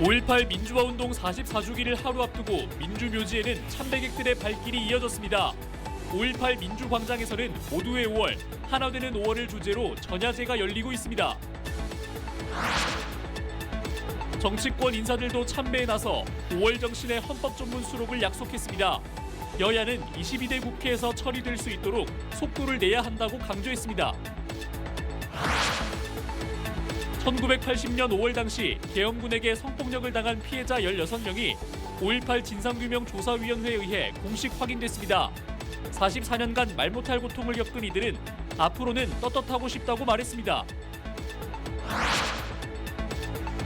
5.18 민주화운동 44주기를 하루 앞두고 민주묘지에는 참배객들의 발길이 이어졌습니다. 5.18 민주광장에서는 모두의 5월, 하나되는 5월을 주제로 전야제가 열리고 있습니다. 정치권 인사들도 참배에 나서 5월 정신의 헌법 전문 수록을 약속했습니다. 여야는 22대 국회에서 처리될 수 있도록 속도를 내야 한다고 강조했습니다. 1980년 5월 당시 계엄군에게 성폭력을 당한 피해자 16명이 5.18 진상규명조사위원회에 의해 공식 확인됐습니다. 44년간 말 못할 고통을 겪은 이들은 앞으로는 떳떳하고 싶다고 말했습니다.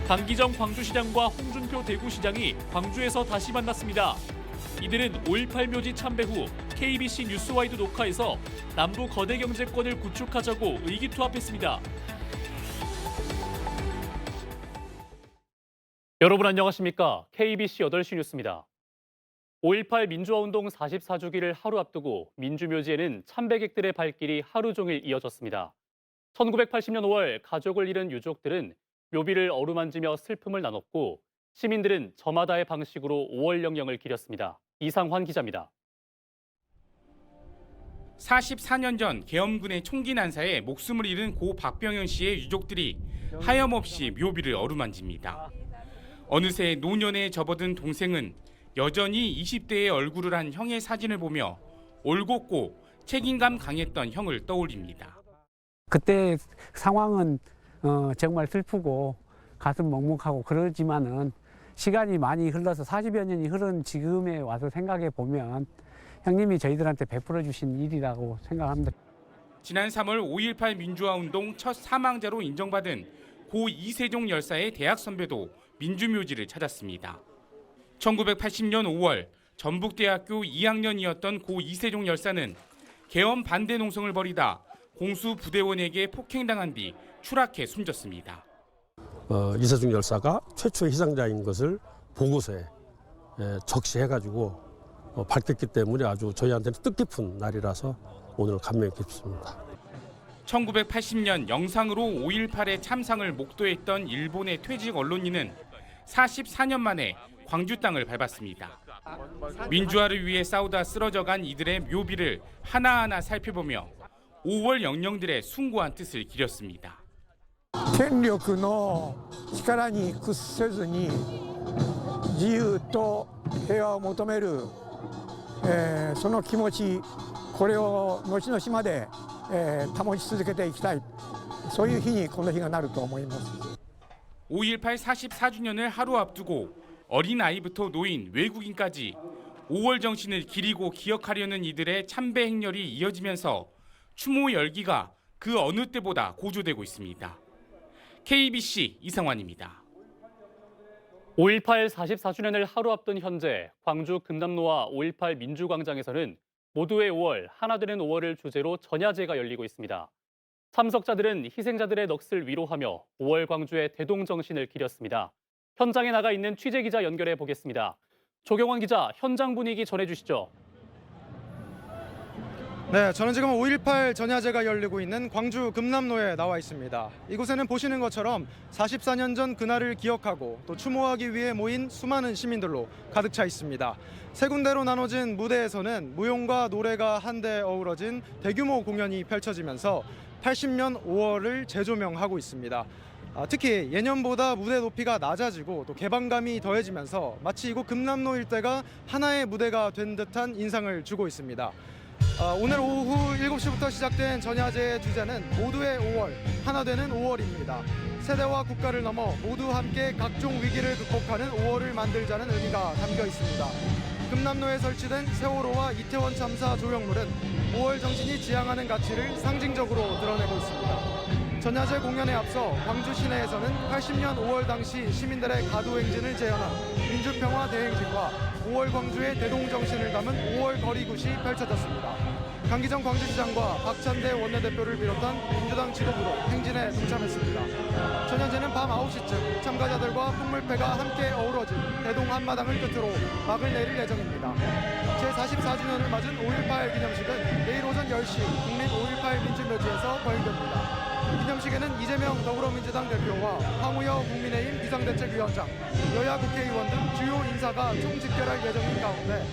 강기정 광주시장과 홍준표 대구시장이 광주에서 다시 만났습니다. 이들은 5.18 묘지 참배 후 KBC 뉴스와이드 녹화에서 남부 거대 경제권을 구축하자고 의기투합했습니다. 여러분 안녕하십니까? KBC 8시 뉴스입니다. 5.18 민주화운동 44주기를 하루 앞두고 민주묘지에는 참배객들의 발길이 하루 종일 이어졌습니다. 1980년 5월 가족을 잃은 유족들은 묘비를 어루만지며 슬픔을 나눴고 시민들은 저마다의 방식으로 5월 영령을 기렸습니다. 이상환 기자입니다. 44년 전 계엄군의 총기 난사에 목숨을 잃은 고 박병현 씨의 유족들이 하염없이 묘비를 어루만집니다. 어느새 노년에 접어든 동생은 여전히 20대의 얼굴을 한 형의 사진을 보며 올곧고 책임감 강했던 형을 떠올립니다. 그때 상황은 정말 슬프고 가슴 먹먹하고 그러지만은 시간이 많이 흘러서 40여 년이 흐른 지금에 와서 생각해 보면 형님이 저희들한테 베풀어 주신 일이라고 생각합니다. 지난 3월 5.18 민주화운동 첫 사망자로 인정받은 고 이세종 열사의 대학 선배도 민주묘지를 찾았습니다. 1980년 5월 전북대학교 2학년이었던 고 이세종 열사는 계엄 반대 농성을 벌이다 공수 부대원에게 폭행당한 뒤 추락해 숨졌습니다. 이세종 열사가 최초의 희생자인 것을 보고서에 적시해가지고 밝혔기 때문에 아주 저희한테는 뜻깊은 날이라서 오늘 감명이 깊습니다. 1980년 영상으로 5.18의 참상을 목도했던 일본의 퇴직 언론인은 44년 만에 광주 땅을 밟았습니다. 민주화를 위해 싸우다 쓰러져간 이들의 묘비를 하나하나 살펴보며 5월 영령들의 숭고한 뜻을 기렸습니다. 権力の力に屈せずに自由と平和を求める、その気持ちこれを後々まで、保ち続けていきたいそういう日にこの日がなると思います。 5.18 44주년을 하루 앞두고 어린아이부터 노인, 외국인까지 5월 정신을 기리고 기억하려는 이들의 참배 행렬이 이어지면서 추모 열기가 그 어느 때보다 고조되고 있습니다. KBC 이상환입니다. 5.18 44주년을 하루 앞둔 현재 광주 금남로와 5.18 민주광장에서는 모두의 5월, 하나되는 5월을 주제로 전야제가 열리고 있습니다. 참석자들은 희생자들의 넋을 위로하며 5월 광주의 대동정신을 기렸습니다. 현장에 나가 있는 취재기자 연결해 보겠습니다. 조경환 기자, 현장 분위기 전해주시죠. 네, 저는 지금 5.18 전야제가 열리고 있는 광주 금남로에 나와 있습니다. 이곳에는 보시는 것처럼 44년 전 그날을 기억하고 또 추모하기 위해 모인 수많은 시민들로 가득 차 있습니다. 세 군데로 나눠진 무대에서는 무용과 노래가 한데 어우러진 대규모 공연이 펼쳐지면서 80년 5월을 재조명하고 있습니다. 특히 예년보다 무대 높이가 낮아지고 또 개방감이 더해지면서 마치 이곳 금남로 일대가 하나의 무대가 된 듯한 인상을 주고 있습니다. 오늘 오후 7시부터 시작된 전야제의 주제는 모두의 5월, 하나 되는 5월입니다. 세대와 국가를 넘어 모두 함께 각종 위기를 극복하는 5월을 만들자는 의미가 담겨 있습니다. 금남로에 설치된 세월호와 이태원 참사 조형물은 5월 정신이 지향하는 가치를 상징적으로 드러내고 있습니다. 전야제 공연에 앞서 광주 시내에서는 80년 5월 당시 시민들의 가두행진을 재현한 민주평화 대행진과 5월 광주의 대동정신을 담은 5월 거리굿이 펼쳐졌습니다. 강기정 광주시장과 박찬대 원내대표를 비롯한 민주당 지도부도 행진에 동참했습니다. 전야제는 밤 9시쯤 참가자들과 풍물패가 함께 어우러진 대동 한마당을 끝으로 막을 내릴 예정입니다. 제44주년을 맞은 5.18 기념식은 내일 오전 10시 국립 5.18 민주묘지에서 거행됩니다. 기념식에는 이재명 더불어민주당 대표와 황우여 국민의힘 비상대책위원장, 여야 국회의원 등 주요 인사가 총집결할 예정인 가운데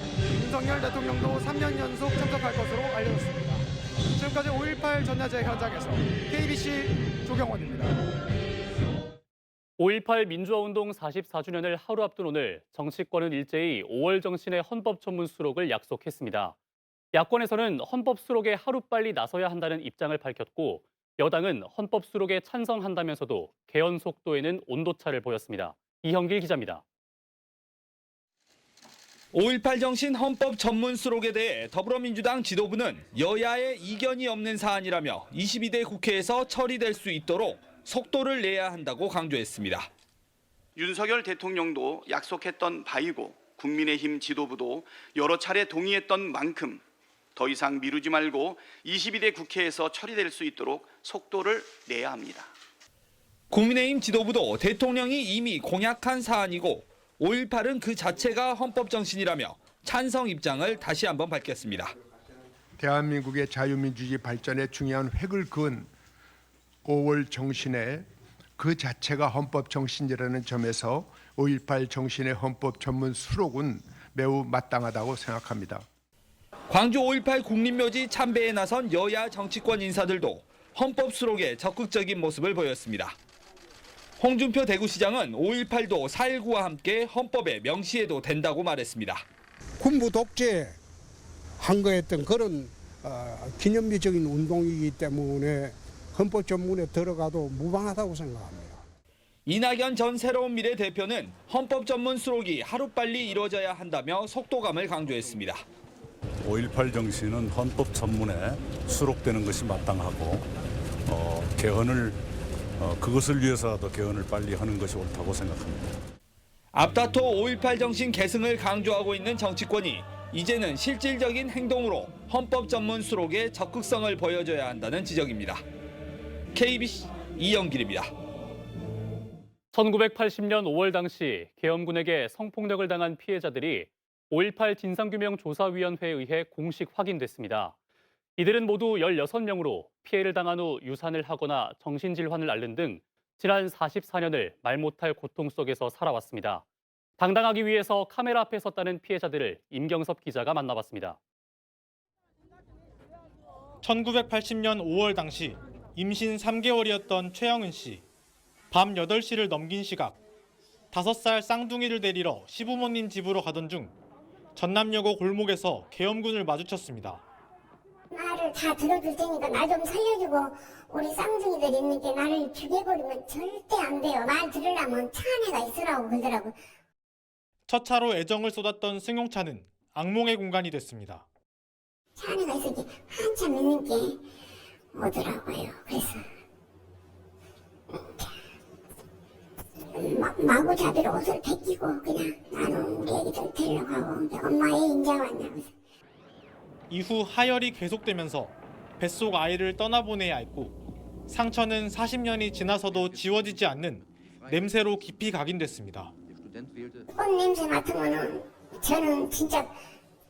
윤석열 대통령도 3년 연속 참석할 것으로 알려졌습니다. 지금까지 5.18 전야제 현장에서 KBC 조경원입니다. 5.18 민주화운동 44주년을 하루 앞둔 오늘 정치권은 일제히 5월 정신의 헌법 전문 수록을 약속했습니다. 야권에서는 헌법 수록에 하루빨리 나서야 한다는 입장을 밝혔고 여당은 헌법 수록에 찬성한다면서도 개헌 속도에는 온도차를 보였습니다. 이형길 기자입니다. 5.18 정신 헌법 전문 수록에 대해 더불어민주당 지도부는 여야의 이견이 없는 사안이라며 22대 국회에서 처리될 수 있도록 속도를 내야 한다고 강조했습니다. 윤석열 대통령도 약속했던 바이고 국민의힘 지도부도 여러 차례 동의했던 만큼 더 이상 미루지 말고 22대 국회에서 처리될 수 있도록 속도를 내야 합니다. 국민의힘 지도부도 대통령이 이미 공약한 사안이고 5.18은 그 자체가 헌법 정신이라며 찬성 입장을 다시 한번 밝혔습니다. 대한민국의 자유민주주의 발전에 중요한 획을 그은 5월 정신에 그 자체가 헌법 정신이라는 점에서 5.18 정신의 헌법 전문 수록은 매우 마땅하다고 생각합니다. 광주 5.18 국립묘지 참배에 나선 여야 정치권 인사들도 헌법 수록에 적극적인 모습을 보였습니다. 홍준표 대구시장은 5.18도 4.19와 함께 헌법에 명시해도 된다고 말했습니다. 군부 독재 한 거였던 그런 기념비적인 운동이기 때문에 헌법 전문에 들어가도 무방하다고 생각합니다. 이낙연 전 새로운미래 대표는 헌법 전문 수록이 하루빨리 이루어져야 한다며 속도감을 강조했습니다. 5.18 정신은 헌법 전문에 수록되는 것이 마땅하고 개헌을 그것을 위해서라도 개헌을 빨리 하는 것이 옳다고 생각합니다. 앞다퉈 5.18 정신 계승을 강조하고 있는 정치권이 이제는 실질적인 행동으로 헌법 전문 수록에 적극성을 보여줘야 한다는 지적입니다. KBC 이영길입니다. 1980년 5월 당시 계엄군에게 성폭력을 당한 피해자들이 5.18 진상규명조사위원회에 의해 공식 확인됐습니다. 이들은 모두 16명으로 피해를 당한 후 유산을 하거나 정신질환을 앓는 등 지난 44년을 말 못할 고통 속에서 살아왔습니다. 당당하기 위해서 카메라 앞에 섰다는 피해자들을 임경섭 기자가 만나봤습니다. 1980년 5월 당시 임신 3개월이었던 최영은 씨. 밤 8시를 넘긴 시각. 5살 쌍둥이를 데리러 시부모님 집으로 가던 중 전남여고 골목에서 계엄군을 마주쳤습니다. 말을 다 들어줄 테니까 나 좀 살려주고 우리 쌍둥이들 있는 게 나를 죽여버리면 절대 안 돼요. 말 들으려면 차 안에가 있으라고 그러더라고요. 첫 차로 애정을 쏟았던 승용차는 악몽의 공간이 됐습니다. 차 안에가 있으니 한참 있는 게 오더라고요. 그래서 마구잡이로 옷을 벗기고 그냥 나는 우리 애기들 데리러 가고 엄마 애 인제 왔냐고. 이후 하혈이 계속되면서 뱃속 아이를 떠나보내야 했고 상처는 40년이 지나서도 지워지지 않는 냄새로 깊이 각인됐습니다. 꽃 냄새 맡으면은 저는 진짜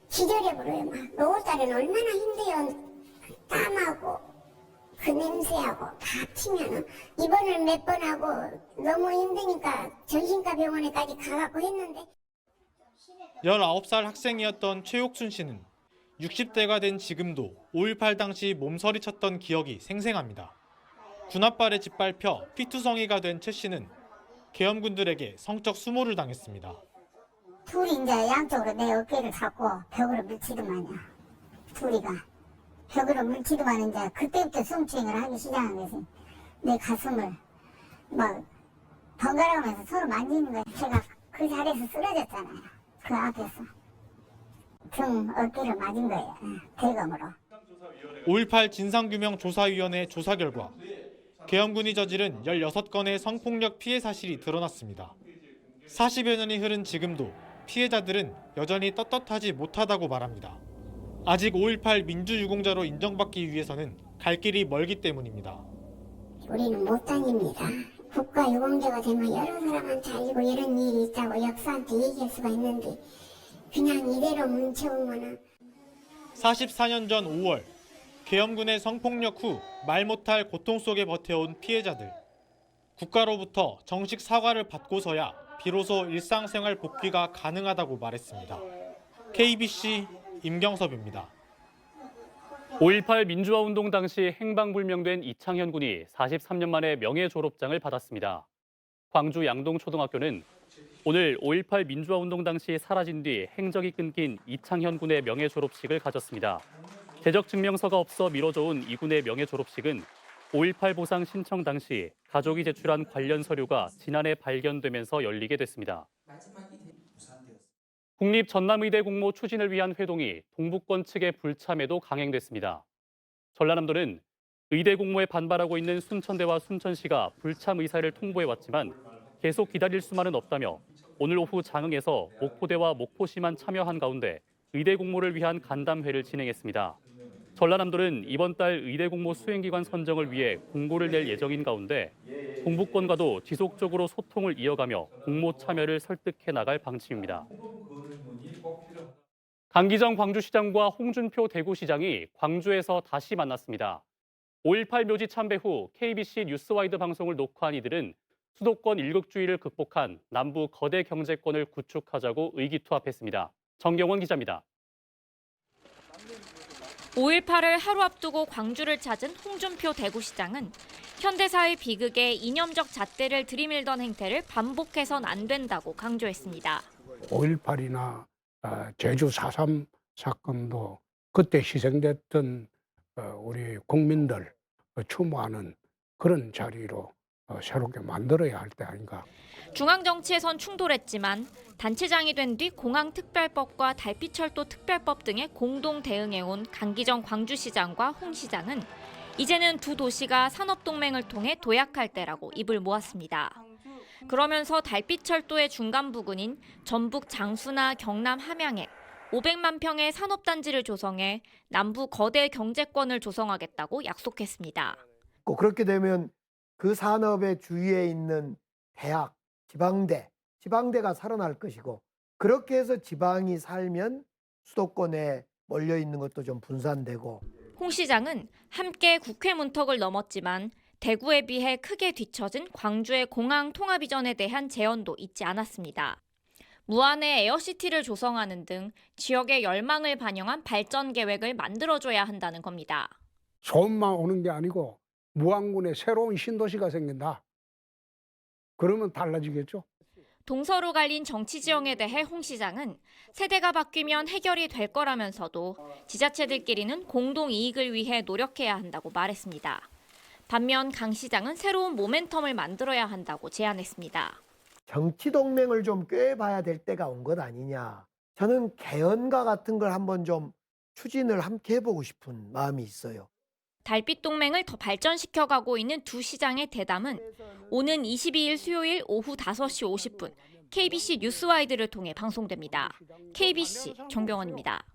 기절해버려요. 막 5월달에는 얼마나 힘들어요. 땀하고 그 냄새하고 다 튀면은 입원을 몇 번 하고 너무 힘드니까 정신과 병원에까지 가갖고 했는데 19살 학생이었던 최옥순 씨는 60대가 된 지금도 5.18 당시 몸서리쳤던 기억이 생생합니다. 군홧발에 짓밟혀 피투성이가 된 최 씨는 계엄군들에게 성적 수모를 당했습니다. 둘이 이제 양쪽으로 내 어깨를 잡고 벽으로 밀치더만요. 둘이가 벽으로 밀치더만 이제 그때부터 성추행을 하기 시작한 것이 내 가슴을 막 번갈아가면서 서로 만지는 거예요. 제가 그 자리에서 쓰러졌잖아요. 그 앞에서. 등 어깨를 맞은 거예요. 대검으로. 5.18 진상규명조사위원회 조사 결과 계엄군이 저지른 16건의 성폭력 피해 사실이 드러났습니다. 40여 년이 흐른 지금도 피해자들은 여전히 떳떳하지 못하다고 말합니다. 아직 5.18 민주유공자로 인정받기 위해서는 갈 길이 멀기 때문입니다. 우리는 못 다닙니다. 국가유공자가 되면 여러 사람한테 알리고 이런 일이 있다고 역사한테 얘기할 수가 있는데 그냥 이대로 뭉쳐오면은 44년 전 5월 계엄군의 성폭력 후 말 못할 고통 속에 버텨온 피해자들. 국가로부터 정식 사과를 받고서야 비로소 일상생활 복귀가 가능하다고 말했습니다. KBC 임경섭입니다. 5.18 민주화 운동 당시 행방불명된 이창현 군이 43년 만에 명예 졸업장을 받았습니다. 광주 양동초등학교는 오늘 5.18 민주화 운동 당시 사라진 뒤 행적이 끊긴 이창현 군의 명예 졸업식을 가졌습니다. 재적 증명서가 없어 미뤄져온 이 군의 명예 졸업식은 5.18 보상 신청 당시 가족이 제출한 관련 서류가 지난해 발견되면서 열리게 됐습니다. 국립전남의대 공모 추진을 위한 회동이 동북권 측의 불참에도 강행됐습니다. 전라남도는 의대 공모에 반발하고 있는 순천대와 순천시가 불참 의사를 통보해왔지만 계속 기다릴 수만은 없다며 오늘 오후 장흥에서 목포대와 목포시만 참여한 가운데 의대 공모를 위한 간담회를 진행했습니다. 전라남도는 이번 달 의대 공모 수행기관 선정을 위해 공고를 낼 예정인 가운데 동북권과도 지속적으로 소통을 이어가며 공모 참여를 설득해 나갈 방침입니다. 강기정 광주시장과 홍준표 대구시장이 광주에서 다시 만났습니다. 5.18 묘지 참배 후 KBC 뉴스와이드 방송을 녹화한 이들은 수도권 일극주의를 극복한 남부 거대 경제권을 구축하자고 의기투합했습니다. 정경원 기자입니다. 5.18을 하루 앞두고 광주를 찾은 홍준표 대구시장은 현대사의 비극에 이념적 잣대를 들이밀던 행태를 반복해선 안 된다고 강조했습니다. 5.18이나 제주 4.3 사건도 그때 희생됐던 우리 국민들 추모하는 그런 자리로 새롭게 만들어야 할 때 아닌가. 중앙정치에선 충돌했지만 단체장이 된 뒤 공항특별법과 달빛철도 특별법 등에 공동 대응해온 강기정 광주시장과 홍 시장은 이제는 두 도시가 산업동맹을 통해 도약할 때라고 입을 모았습니다. 그러면서 달빛철도의 중간 부근인 전북 장수나 경남 함양에 500만 평의 산업단지를 조성해 남부 거대 경제권을 조성하겠다고 약속했습니다. 그렇게 되면 그 산업의 주위에 있는 대학, 지방대가 살아날 것이고 그렇게 해서 지방이 살면 수도권에 몰려 있는 것도 좀 분산되고. 홍 시장은 함께 국회 문턱을 넘었지만 대구에 비해 크게 뒤처진 광주의 공항 통합 이전에 대한 제언도 잊지 않았습니다. 무안에 에어시티를 조성하는 등 지역의 열망을 반영한 발전 계획을 만들어줘야 한다는 겁니다. 소음만 오는 게 아니고 무안군에 새로운 신도시가 생긴다. 그러면 달라지겠죠. 동서로 갈린 정치 지형에 대해 홍 시장은 세대가 바뀌면 해결이 될 거라면서도 지자체들끼리는 공동 이익을 위해 노력해야 한다고 말했습니다. 반면 강 시장은 새로운 모멘텀을 만들어야 한다고 제안했습니다. 정치 동맹을 좀 꿰봐야 될 때가 온 것 아니냐. 저는 개헌과 같은 걸 한번 좀 추진을 함께 해보고 싶은 마음이 있어요. 달빛 동맹을 더 발전시켜가고 있는 두 시장의 대담은 오는 22일 수요일 오후 5시 50분 KBC 뉴스와이드를 통해 방송됩니다. KBC 정경원입니다.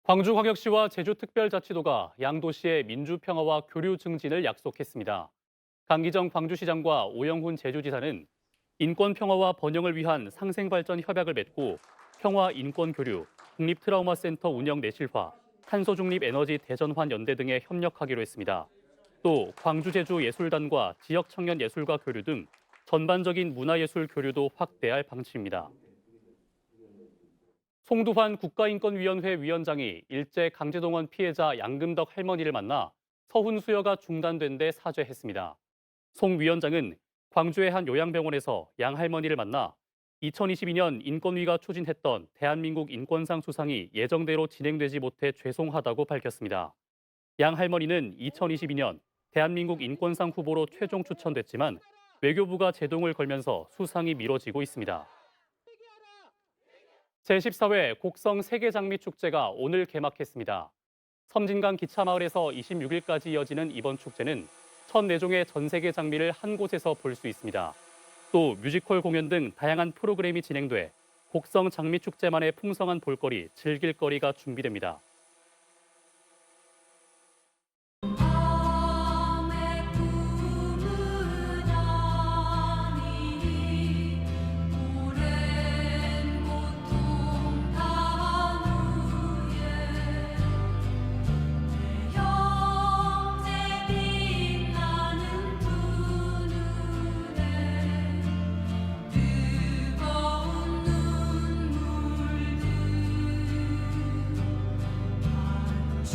광주광역시와 제주특별자치도가 양도시의 민주평화와 교류 증진을 약속했습니다. 강기정 광주시장과 오영훈 제주지사는 인권평화와 번영을 위한 상생발전 협약을 맺고 평화 인권교류, 국립트라우마센터 운영 내실화, 탄소중립에너지 대전환 연대 등에 협력하기로 했습니다. 또 광주 제주 예술단과 지역 청년 예술가 교류 등 전반적인 문화예술 교류도 확대할 방침입니다. 송두환 국가인권위원회 위원장이 일제 강제동원 피해자 양금덕 할머니를 만나 서훈 수여가 중단된 데 사죄했습니다. 송 위원장은 광주의 한 요양병원에서 양 할머니를 만나 2022년 인권위가 추진했던 대한민국 인권상 수상이 예정대로 진행되지 못해 죄송하다고 밝혔습니다. 양 할머니는 2022년 대한민국 인권상 후보로 최종 추천됐지만 외교부가 제동을 걸면서 수상이 미뤄지고 있습니다. 제14회 곡성 세계장미축제가 오늘 개막했습니다. 섬진강 기차마을에서 26일까지 이어지는 이번 축제는 1,004종의 전 세계 장미를 한 곳에서 볼 수 있습니다. 또 뮤지컬 공연 등 다양한 프로그램이 진행돼 곡성 장미축제만의 풍성한 볼거리, 즐길거리가 준비됩니다.